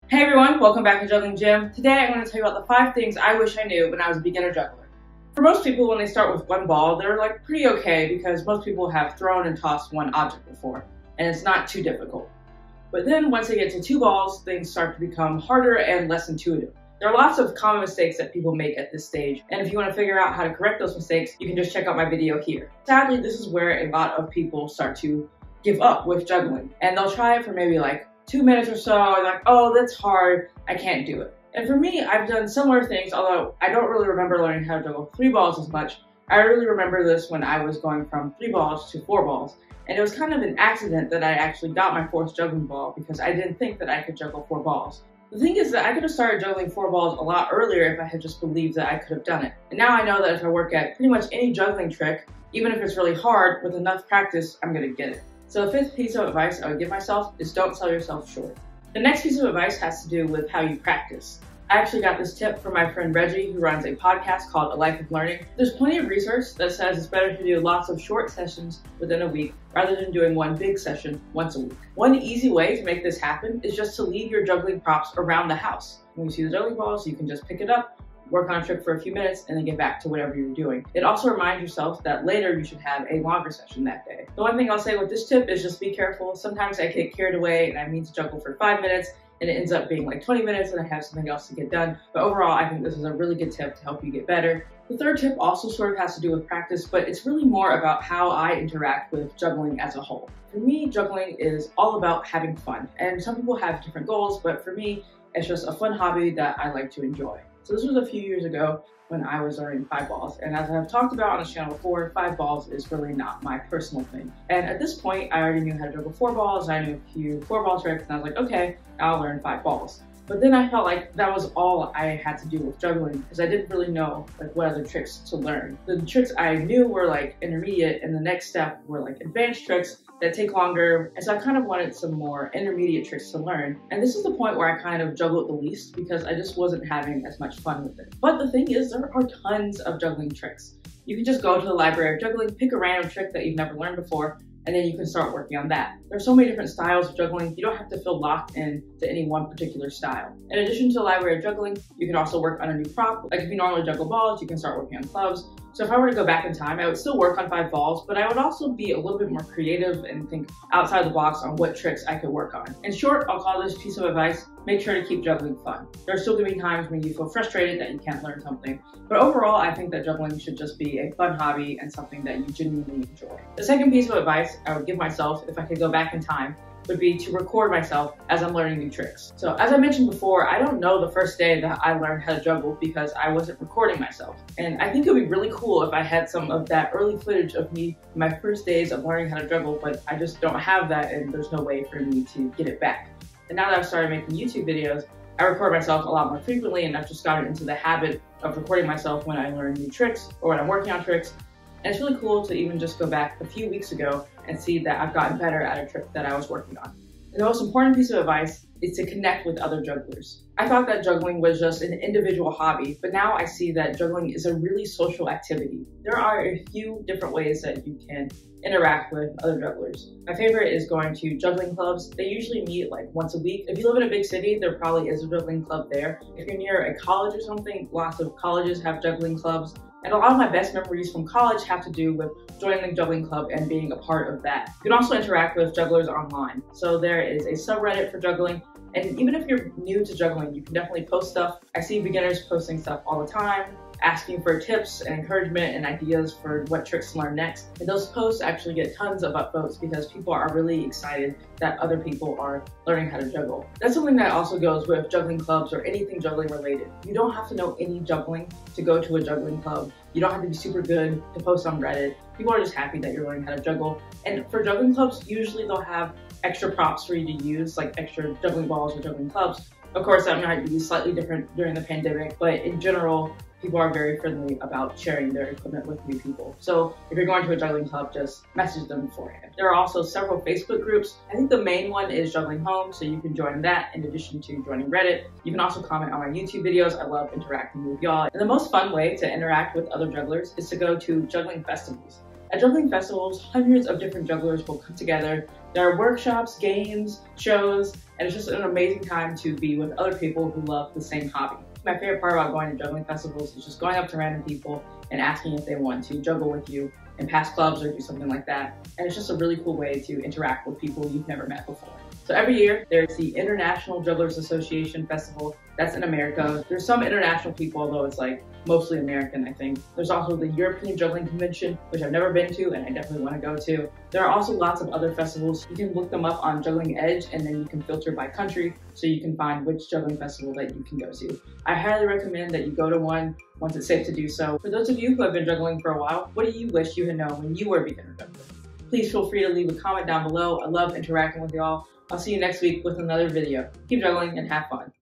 Hey everyone, welcome back to Juggling Gym. Today I'm going to tell you about the 5 things I wish I knew when I was a beginner juggler. For most people, when they start with one ball, they're pretty okay because most people have thrown and tossed one object before, and it's not too difficult. But then once they get to 2 balls, things start to become harder and less intuitive. There are lots of common mistakes that people make at this stage, and if you want to figure out how to correct those mistakes, you can just check out my video here. Sadly, this is where a lot of people start to give up with juggling, and they'll try it for maybe 2 minutes or so, and oh, that's hard, I can't do it. And for me, I've done similar things, although I don't really remember learning how to juggle 3 balls as much. I really remember this when I was going from 3 balls to 4 balls. And it was kind of an accident that I actually got my 4th juggling ball because I didn't think that I could juggle 4 balls. The thing is that I could have started juggling 4 balls a lot earlier if I had just believed that I could have done it. And now I know that if I work at pretty much any juggling trick, even if it's really hard, with enough practice, I'm gonna get it. So the 5th piece of advice I would give myself is don't sell yourself short. The next piece of advice has to do with how you practice. I actually got this tip from my friend Reggie, who runs a podcast called A Life of Learning. There's plenty of research that says it's better to do lots of short sessions within a week rather than doing one big session once a week. One easy way to make this happen is just to leave your juggling props around the house. When you see the juggling balls, you can just pick it up, work on a trick for a few minutes, and then get back to whatever you're doing. It also reminds yourself that later you should have a longer session that day. The one thing I'll say with this tip is just be careful. Sometimes I get carried away and I mean to juggle for 5 minutes and it ends up being 20 minutes and I have something else to get done. But overall, I think this is a really good tip to help you get better. The 3rd tip also sort of has to do with practice, but it's really more about how I interact with juggling as a whole. For me, juggling is all about having fun. And some people have different goals, but for me, it's just a fun hobby that I like to enjoy. So this was a few years ago when I was learning 5 balls. And as I've talked about on this channel before, 5 balls is really not my personal thing. And at this point, I already knew how to juggle 4 balls. I knew a few 4 ball tricks and I was okay, I'll learn 5 balls. But then I felt like that was all I had to do with juggling because I didn't really know what other tricks to learn. The tricks I knew were intermediate, and the next step were advanced tricks that take longer. And so I kind of wanted some more intermediate tricks to learn. And this is the point where I kind of juggled the least because I just wasn't having as much fun with it. But the thing is, there are tons of juggling tricks. You can just go to the library of juggling, pick a random trick that you've never learned before, and then you can start working on that. There are so many different styles of juggling, you don't have to feel locked in to any one particular style. In addition to the library of juggling, you can also work on a new prop. If you normally juggle balls, you can start working on clubs. So if I were to go back in time, I would still work on 5 balls, but I would also be a little bit more creative and think outside the box on what tricks I could work on. In short, I'll call this piece of advice, make sure to keep juggling fun. There are still gonna be times when you feel frustrated that you can't learn something, but overall, I think that juggling should just be a fun hobby and something that you genuinely enjoy. The second piece of advice I would give myself if I could go back in time would be to record myself as I'm learning new tricks. So as I mentioned before, I don't know the first day that I learned how to juggle because I wasn't recording myself. And I think it would be really cool if I had some of that early footage of me in my first days of learning how to juggle, but I just don't have that and there's no way for me to get it back. And now that I've started making YouTube videos, I record myself a lot more frequently and I've just gotten into the habit of recording myself when I learn new tricks or when I'm working on tricks. And it's really cool to even just go back a few weeks ago and see that I've gotten better at a trick that I was working on. And the most important piece of advice is to connect with other jugglers. I thought that juggling was just an individual hobby, but now I see that juggling is a really social activity. There are a few different ways that you can interact with other jugglers. My favorite is going to juggling clubs. They usually meet once a week. If you live in a big city, there probably is a juggling club there. If you're near a college or something, lots of colleges have juggling clubs. And a lot of my best memories from college have to do with joining the juggling club and being a part of that. You can also interact with jugglers online. So there is a subreddit for juggling. And even if you're new to juggling, you can definitely post stuff. I see beginners posting stuff all the time, asking for tips and encouragement and ideas for what tricks to learn next. And those posts actually get tons of upvotes because people are really excited that other people are learning how to juggle. That's something that also goes with juggling clubs or anything juggling related. You don't have to know any juggling to go to a juggling club. You don't have to be super good to post on Reddit. People are just happy that you're learning how to juggle. And for juggling clubs, usually they'll have extra props for you to use, like extra juggling balls or juggling clubs. Of course, that might be slightly different during the pandemic, but in general, people are very friendly about sharing their equipment with new people. So if you're going to a juggling club, just message them beforehand. There are also several Facebook groups. I think the main one is Juggling Home, so you can join that in addition to joining Reddit. You can also comment on my YouTube videos. I love interacting with y'all. And the most fun way to interact with other jugglers is to go to juggling festivals. At juggling festivals, hundreds of different jugglers will come together. There are workshops, games, shows, and it's just an amazing time to be with other people who love the same hobby. My favorite part about going to juggling festivals is just going up to random people and asking if they want to juggle with you in past clubs or do something like that. And it's just a really cool way to interact with people you've never met before. So every year, there's the International Jugglers Association Festival. That's in America. There's some international people, although it's like mostly American, I think. There's also the European Juggling Convention, which I've never been to and I definitely want to go to. There are also lots of other festivals. You can look them up on Juggling Edge and then you can filter by country so you can find which juggling festival that you can go to. I highly recommend that you go to one once it's safe to do so. For those of you who have been juggling for a while, what do you wish you had known when you were a beginner juggler? Please feel free to leave a comment down below. I love interacting with y'all. I'll see you next week with another video. Keep juggling and have fun.